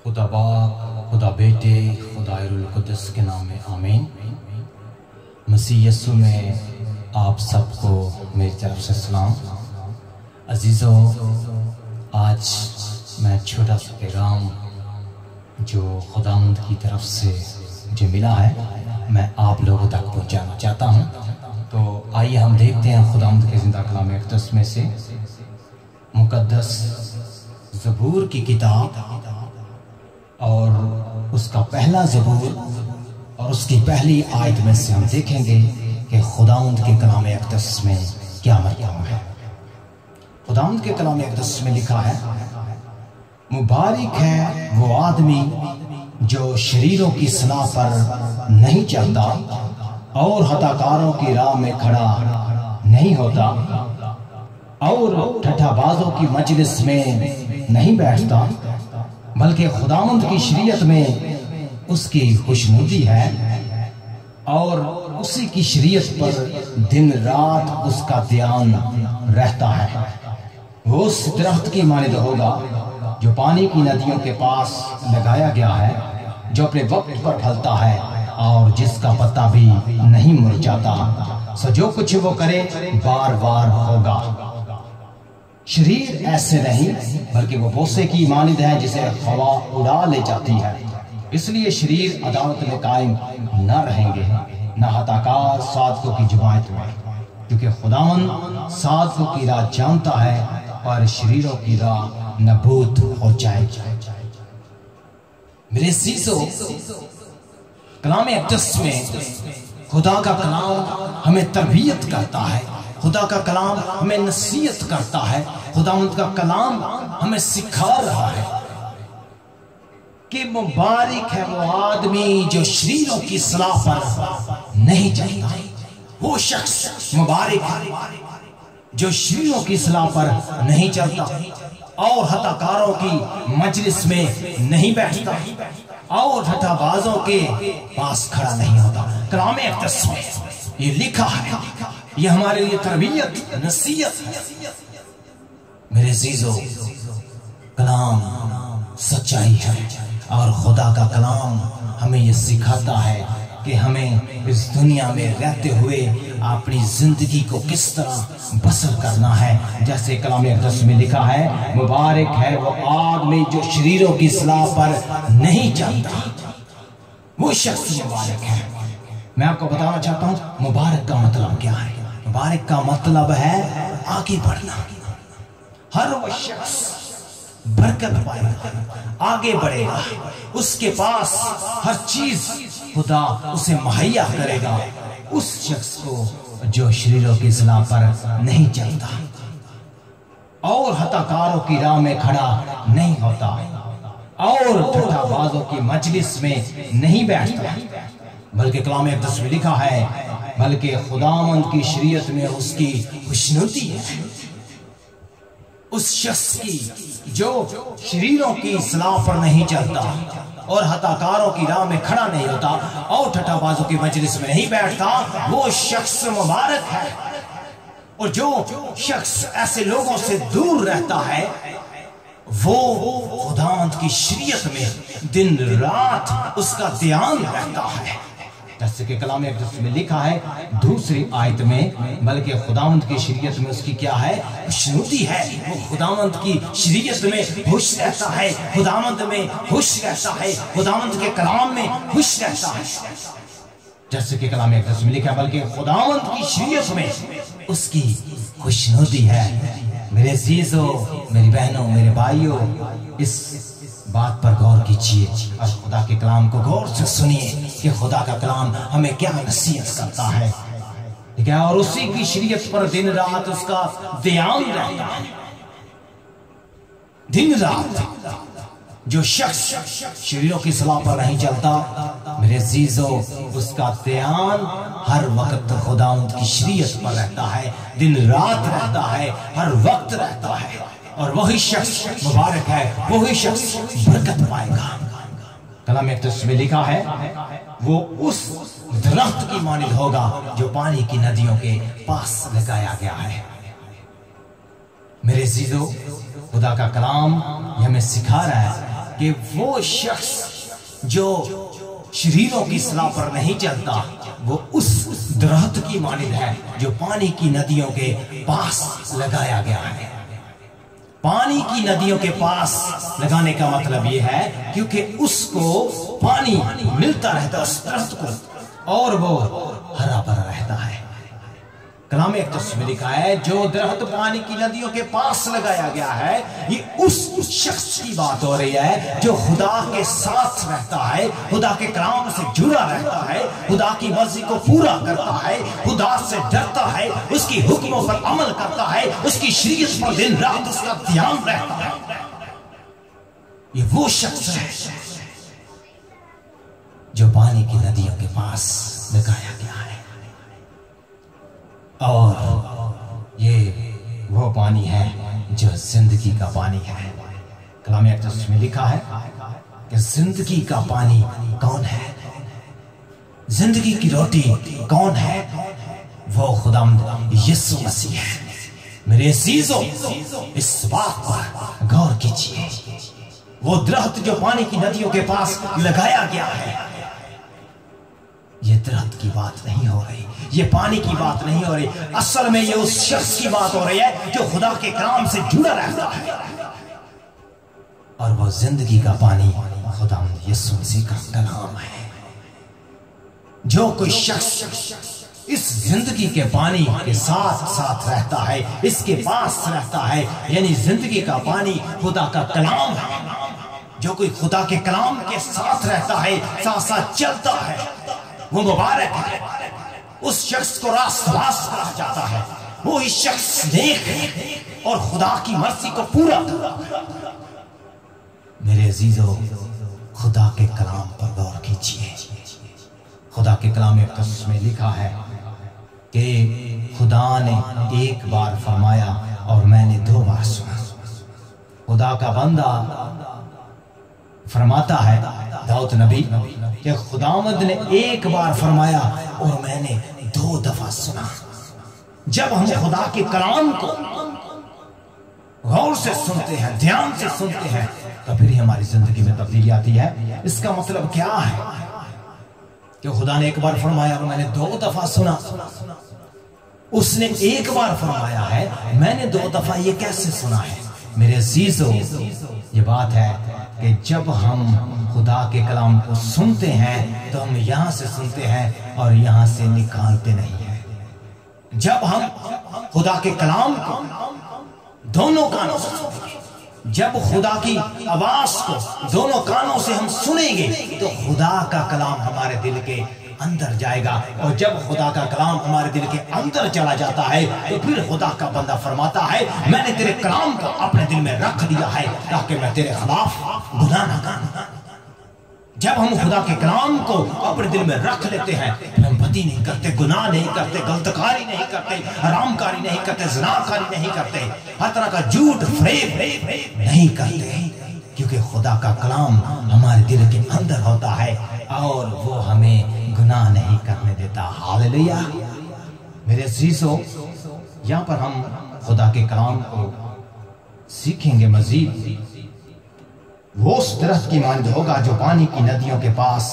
खुदा बाप, खुदा बेटे, खुदाइरुल कुद्दस के नाम में आमीन। मसीह यस्सु में आप सबको मेरी तरफ से सलाम। अजीज़ों, आज मैं छोटा सा पैगाम जो खुदावंद की तरफ से मुझे मिला है मैं आप लोगों तक पहुंचाना चाहता हूं। तो आइए हम देखते हैं खुदावंद के ज़िंदा कलाम अक़दस में से मुक़द्दस ज़बूर की किताब और उसका पहला ज़बूर और उसकी पहली आयत में से हम देखेंगे कि खुदावंद के कलाम अक़दस में क्या मरतबा है। खुदावंद के कलाम अक़दस में लिखा है, मुबारक है वो आदमी जो शरीरों की सलाह पर नहीं चलता और हताकारों की राह में खड़ा नहीं होता और ठट्ठाबाजों की मजलिस में नहीं बैठता, बल्कि खुदावंद की शरीयत में उसकी खुशनुदी है और उसी की शरीयत पर दिन रात उसका ध्यान रहता है। वो उस दरख्त की मानिंद होगा जो पानी की नदियों के पास लगाया गया है, जो अपने वक्त पर फलता है और जिसका पत्ता भी नहीं मुरझाता। सो जो कुछ वो करे बार बार होगा। शरीर ऐसे नहीं बल्कि वो बोसे की मानिंद है जिसे हवा उड़ा ले जाती है। इसलिए शरीर अदालत में कायम न रहेंगे, न हताकार साधकों की जमात में, क्योंकि खुदावंद साधकों की राह जानता है और शरीरों की राह नबूद हो जाएगी। मेरे अज़ीज़ों, कलाम अक़दस में खुदा का कलाम हमें तरबियत करता है, खुदा का कलाम हमें नसीहत करता है, खुदावंद का कलाम हमें सिखा रहा है कि मुबारक है वो आदमी जो शरीरों की सलाह पर नहीं चलता। वो शख्स मुबारक है जो शरीरों की सलाह पर नहीं चलता और हताकारों की मजलिस में नहीं बैठता और ठट्ठाबाजों के पास खड़ा नहीं होता। कलाम अक़दस में ये लिखा है, ये हमारे लिए तरबियत नसीहत है। मेरे अज़ीज़ों, कलाम सच्चाई है और खुदा का कलाम हमें ये सिखाता है कि हमें इस दुनिया में रहते हुए अपनी जिंदगी को किस तरह बसर करना है। जैसे कलाम अक़दस में लिखा है, मुबारक है वो आदमी जो शरीरों की सलाह पर नहीं चलता। वो शख्स मुबारक है। मैं आपको बताना चाहता हूँ मुबारक का मतलब क्या है। मुबारक का मतलब है आगे बढ़ना। हर वो शख्स बरकत पाएगा, आगे बढ़ेगा, उसके पास हर चीज खुदा उसे मुहैया करेगा। उस शख्स को जो शरीरों की सलाह पर नहीं चलता और हताकारों की राह में खड़ा नहीं होता और ठट्ठाबाजों की मजलिस में नहीं बैठता, बल्कि कलाम अक़दस में लिखा है, बल्कि खुदावंद की शरीयत में उसकी खुशनुदी है। उस शख्स की जो शरीरों की सलाह पर नहीं चलता और हताकारों की राह में खड़ा नहीं होता और ठट्ठाबाजों की मजलिस में नहीं बैठता, वो शख्स मुबारक है। और जो शख्स ऐसे लोगों से दूर रहता है वो खुदावंद की शरीयत में दिन रात उसका ध्यान रहता है। जैसे कि कलाम अक़दस में लिखा है दूसरी आयत में, बल्कि खुदावंद की शरीयत में उसकी क्या है, खुशनुदी है। वो खुदावंद की शरीयत में खुश रहता है, खुदावंद में खुश रहता है, खुदावंद के कलाम में खुश रहता है। जैसे कि कलाम अक़दस में लिखा है, बल्कि खुदावंद की शरीयत में उसकी खुशनुदी है। मेरे अज़ीज़ों, मेरी बहनों, मेरे भाइयों, इस बात पर गौर कीजिए और खुदा के कलाम को गौर से सुनिए कि खुदा का कलाम हमें क्या नसीहत करता है, ठीक है। और उसी की शरीयत पर दिन रात उसका ध्यान रहता है। दिन रात जो शख्स शरीरों की सलाह पर नहीं चलता, मेरे अज़ीज़ों, उसका ध्यान हर वक्त खुदावंद की शरीयत पर रहता है, दिन रात रहता है, हर वक्त रहता है। और वही शख्स मुबारक है, वही शख्स बरकत पाएगा। कलाम अक़दस में लिखा है, वो उस दरख्त की मानिंद होगा जो पानी की नदियों के पास लगाया गया है। मेरे अज़ीज़ों, खुदा का कलाम हमें सिखा रहा है कि वो शख्स जो शरीरों की सलाह पर नहीं चलता वो उस दरख्त की मानिंद है जो पानी की नदियों के पास लगाया गया है। पानी की नदियों के पास लगाने का मतलब यह है क्योंकि उसको पानी मिलता रहता है उस दरख्त को और वो हरा भरा रहता है। कलाम अक़दस में लिखा है जो दरख्त पानी की नदियों के पास लगाया गया है, ये उस शख्स की बात हो रही है जो खुदा के साथ रहता है, खुदा के कलाम से जुड़ा रहता है, खुदा की मर्जी को पूरा करता है, खुदा से डरता है, उसकी हुक्मों पर अमल करता है, उसकी शरीयत पर दिन रात उसका ध्यान रहता है। ये वो शख्स है जो पानी की नदियों के पास लगाया गया है और ये वो पानी है जो जिंदगी का पानी है। कलाम अक़दस में लिखा है कि जिंदगी का पानी कौन है, जिंदगी की रोटी कौन है, वो खुदावंद यीशु मसीह है। मेरे अज़ीज़ों, इस बात पर गौर कीजिए, वो दरख्त जो पानी की नदियों के पास लगाया गया है, ये दरख्त की बात नहीं हो रही, ये पानी की बात नहीं हो रही, असल में ये उस शख्स की बात हो रही है जो खुदा के कलाम से जुड़ा रहता है और वो जिंदगी का पानी खुदावंद यीशु मसीह का कलाम है। जो कोई शख्स इस जिंदगी के पानी के साथ साथ रहता है, इसके पास रहता है, यानी जिंदगी का पानी खुदा का कलाम है। जो कोई खुदा के कलाम के साथ रहता है, साथ साथ चलता है, वो मुबारक है। उस शख्स को रास्तबाज कहा जाता है। वो इस शख्स नेक है और खुदा की मर्जी को पूरा करता है। मेरे अजीजों, खुदा के कलाम पर गौर कीजिए। खुदा के कलाम अक़दस में लिखा है कि खुदा ने एक बार फरमाया और मैंने 2 बार सुना। खुदा का बंदा फरमाता है दाऊद नबी कि खुदावंद ने एक बार फरमाया और मैंने 2 दफा सुना। जब हम खुदा के कलाम को गौर से सुनते हैं, ध्यान से सुनते हैं, तो फिर हमारी जिंदगी में तब्दीली आती है। इसका मतलब क्या है कि खुदा ने एक बार फरमाया और मैंने 2 दफा सुना। उसने एक बार फरमाया है, मैंने 2 दफा, ये कैसे सुना है? मेरे अजीजों, ये बात है कि जब हम खुदा के कलाम को सुनते हैं तो हम यहां से सुनते हैं और यहां से निकालते नहीं है। जब हम खुदा के कलाम को दोनों कानों से सुनेंगे, जब खुदा की आवाज को दोनों कानों से हम सुनेंगे तो खुदा का कलाम हमारे दिल के अंदर जाएगा। और जब खुदा का कलाम हमारे दिल के अंदर चला जाता है तो फिर खुदा का बंदा फरमाता है, मैंने तेरे कलाम को अपने दिल में रख दिया है ताकि मैं तेरे खिलाफ गुनाह न करूं। जब हम खुदा के कलाम को अपने दिल में रख लेते हैं, हम बदी नहीं करते, गुनाह नहीं करते, गलतकारी नहीं करते, हरामकारी नहीं करते, ज़िनाकारी नहीं करते, हर तरह का झूठ फरेब नहीं करते, क्योंकि खुदा का कलाम हमारे दिल के अंदर होता है और वो हमें गुनाह नहीं करने देता। हालेलुया। मेरे अज़ीज़ों, यहाँ पर हम खुदा के कलाम को सीखेंगे मजीद। वो उस दरख्त की मानद होगा जो पानी की नदियों के पास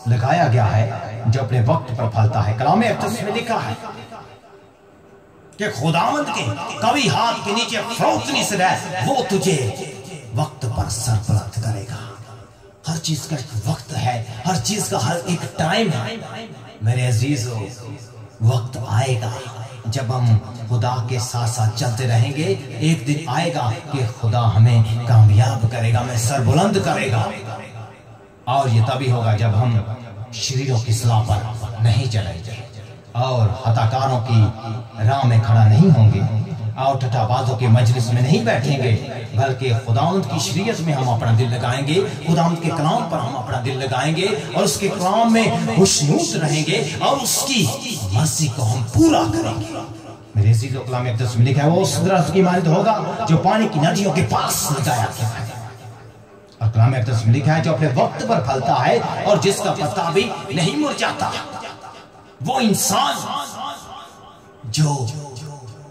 लगाया गया है, जो अपने वक्त पर फलता है। कलाम अक़दस में लिखा है कि खुदावंद के कभी हाथ के नीचे फरोख्तनी से रह, वो तुझे वक्त पर सरपरस्त करेगा। हर चीज का एक वक्त है, हर चीज का हर एक टाइम है। मेरे अजीजों, वक्त आएगा जब हम खुदा के साथ साथ चलते रहेंगे। एक दिन आएगा कि खुदा हमें कामयाब करेगा, हमें सरबुलंद करेगा। और ये तभी होगा जब हम शरीरों की सलाह पर नहीं चलेंगे और हताकारों की राह में खड़ा नहीं होंगे और टटाबाजों के मजलिस में नहीं बैठेंगे, बल्कि खुदावंद की शरीयत में हम अपना दिल लगाएंगे, खुदावंद के कलाम पर हम अपना दिल लगाएंगे और उसके कलाम में खुशनूस रहेंगे और उसकी मर्जी को हम पूरा करेंगे। मेरे अज़ीज़ों, कलाम अक़दस में लिखा है वो उस दरख्त की मानद होगा जो पानी की नदियों के पास लगाया गया है। और कलाम अक़दस में लिखा है जो अपने वक्त पर फलता है और जिसका पत्ता भी नहीं मुरझाता। वो इंसान जो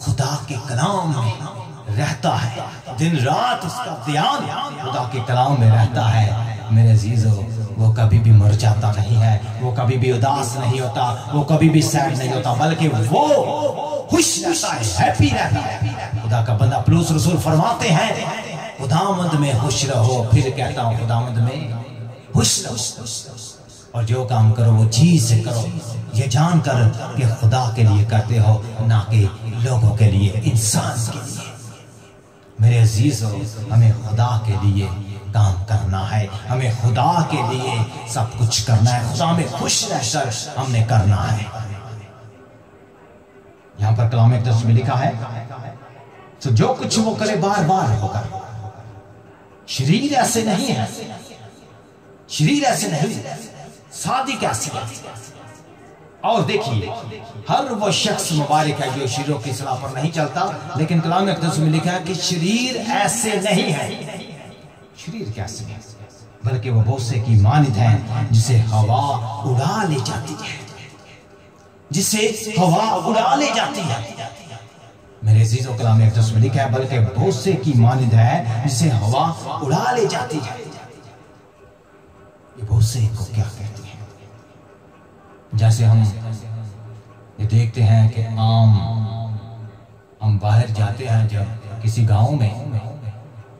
खुदा के कलाम में रहता है, दिन रात उसका ध्यान खुदा के कलाम में रहता है। मेरे अजीजों, वो कभी भी मुरझाता नहीं है, वो कभी भी उदास नहीं होता, वो कभी भी सैड नहीं होता, बल्कि वो खुश रहता है, हैप्पी रहता है। खुदा का बंदा पौलुस रसूल फरमाते हैं, खुदावंद में खुश रहो। फिर कहता हूं, खुदावंद में खुश रहो और जो काम करो वो जी से करो, ये जानकर कि खुदा के लिए करते हो, ना कि लोगों के लिए, इंसान के लिए। मेरे अजीजों, हमें खुदा के लिए काम करना है, हमें खुदा के लिए सब कुछ करना है, खुदा में खुश रहकर हमने करना है। यहां पर कलाम इक़दस में लिखा है, तो जो कुछ वो करे बार बार होगा। शरीर ऐसे नहीं है, शरीर ऐसे नहीं, शादी कैसी है। और देखिए, हर वो शख्स मुबारक है जो शरीरों की सलाह पर नहीं चलता, लेकिन कलाम इक़दस में लिखा है कि शरीर ऐसे नहीं है। शरीर कैसे है? बल्कि वो बोसे की मानिद है जिसे हवा उड़ा ले जाती है, जिसे हवा उड़ा ले जाती है। मेरे अजीजों, कलाम इक़दस में लिखा है, बल्कि बोसे की मानिद है जिसे हवा उड़ा ले जाती है। ये बोसे को क्या कहते हैं? जैसे हम ये देखते हैं कि हम बाहर जाते हैं जब किसी गांव में,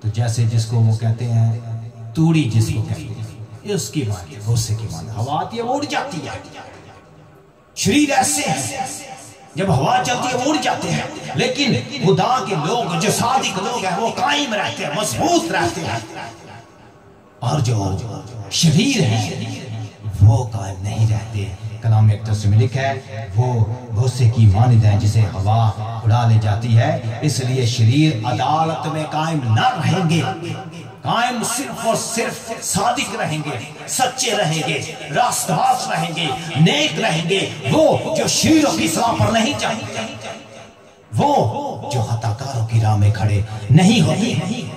तो जैसे जिसको वो कहते हैं तूड़ी, जिसको कहते हैं, ये उसकी मान, बोसे की मान, हवा आती है वो उड़ जाती है। शरीर ऐसे है, जब हवा चलती है वो उड़ जाते हैं, लेकिन खुदा के लोग, जो सादिक लोग हैं, वो कायम रहते हैं, मजबूत रहते हैं। और जो शरीर है वो कायम नहीं रहते। कलाम इक़दस में लिखा है, वो भूसे की मानिद है जिसे हवा उड़ा ले जाती है। इसलिए शरीर अदालत में कायम न रहेंगे, कायम सिर्फ और सिर्फ सादिक रहेंगे, सच्चे रहेंगे, रास्तबाज रहेंगे, नेक रहेंगे। वो जो शरीरों की सलाह पर नहीं चलते, वो जो हताकारों की राह में खड़े नहीं होते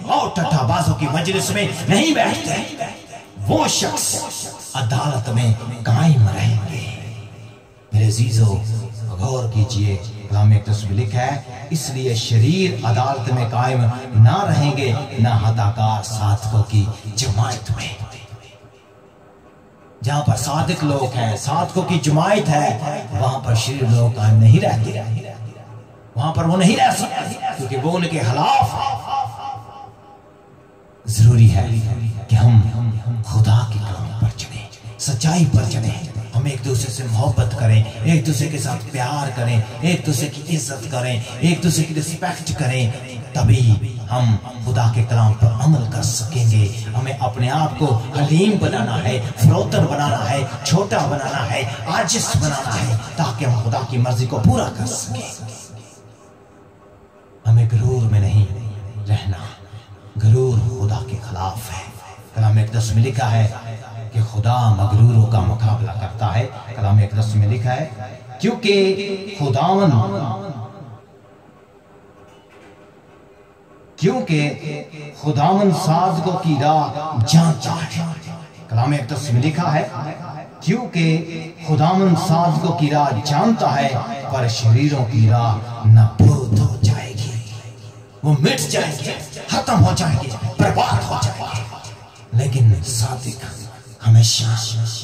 और टट्टाबाजों की मजलिस में नहीं बैठते, वो शख्स अदालत में कायम रहेंगे। मेरे अजीजों, गौर कीजिए, कलाम इक़दस में लिखा है, इसलिए शरीर अदालत में कायम ना रहेंगे, ना हताकार साधकों की जमात में। जहां पर सादिक लोग हैं, साधकों की जमात है, वहां पर शरीर लोग कायम नहीं रहते, वहां पर वो नहीं रह सकते, क्योंकि वो उनके खिलाफ। जरूरी है कि हम खुदा के कलाम पर चले, सच्चाई पर चले, हम एक दूसरे से मोहब्बत करें, एक दूसरे के साथ प्यार करें, एक दूसरे की इज्जत करें, एक दूसरे की रिस्पेक्ट करें, तभी हम खुदा के कलाम पर अमल कर सकेंगे। हमें अपने आप को हलीम बनाना है, फरोतन बनाना है, छोटा बनाना है, आजिज़ बनाना है, ताकि हम खुदा की मर्जी को पूरा कर सकें। हमें गरूर में नहीं रहना, गरूर खुदा के खिलाफ है। कलाम इक़दस में लिखा है कि खुदा मगरूरों का मुकाबला करता है। कलाम इक़दस में लिखा है, क्योंकि खुदावन साधकों की राह जानता है। कलाम इक़दस में लिखा है, क्योंकि खुदावन साधकों की राह जानता है, पर शरीरों की राह नाबूद हो जाएगी, वो मिट जाएगी, खत्म हो जाएगी, बर्बाद हो जाएगी। लेकिन सादिक हमेशा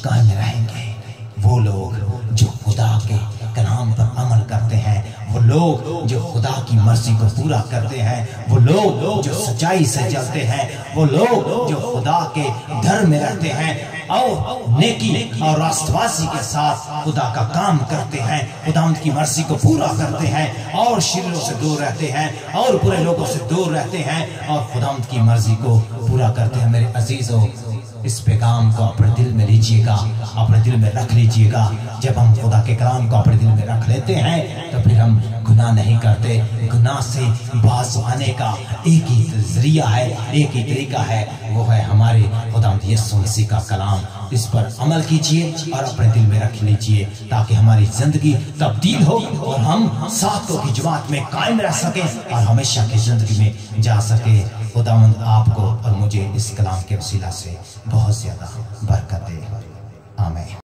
कायम रहेंगे। वो लोग जो खुदा के कलाम पर अमल करते हैं, वो लोग जो खुदा की मर्जी को पूरा करते हैं, वो लोग जो सच्चाई से चलते हैं, वो लोग जो खुदा के घर में रहते हैं और नेकी और रास्तबाजी के साथ खुदा का काम करते हैं, खुदा की मर्जी को पूरा करते हैं और शरीरों से दूर रहते हैं और बुरे लोगों से दूर रहते हैं और खुदा की मर्जी को पूरा करते हैं। मेरे अजीजों, इस पैगाम को अपने दिल में लीजिएगा, अपने दिल में रख लीजिएगा। जब हम खुदा के कलाम को अपने दिल में रख लेते हैं तो फिर हम गुनाह नहीं करते। गुनाह से बाज आने का एक ही जरिया है, एक ही तरीका है, वो है हमारे खुदा यीशु मसीह का कलाम। इस पर अमल कीजिए और अपने दिल में रख लीजिए, ताकि हमारी जिंदगी तब्दील हो और हम साधकों की जमात में कायम रह सकें और हमेशा की जिंदगी में जा सके। खुदावंद आपको और मुझे इस कलाम के वसीला से बहुत ज्यादा बरकत दे। आमीन।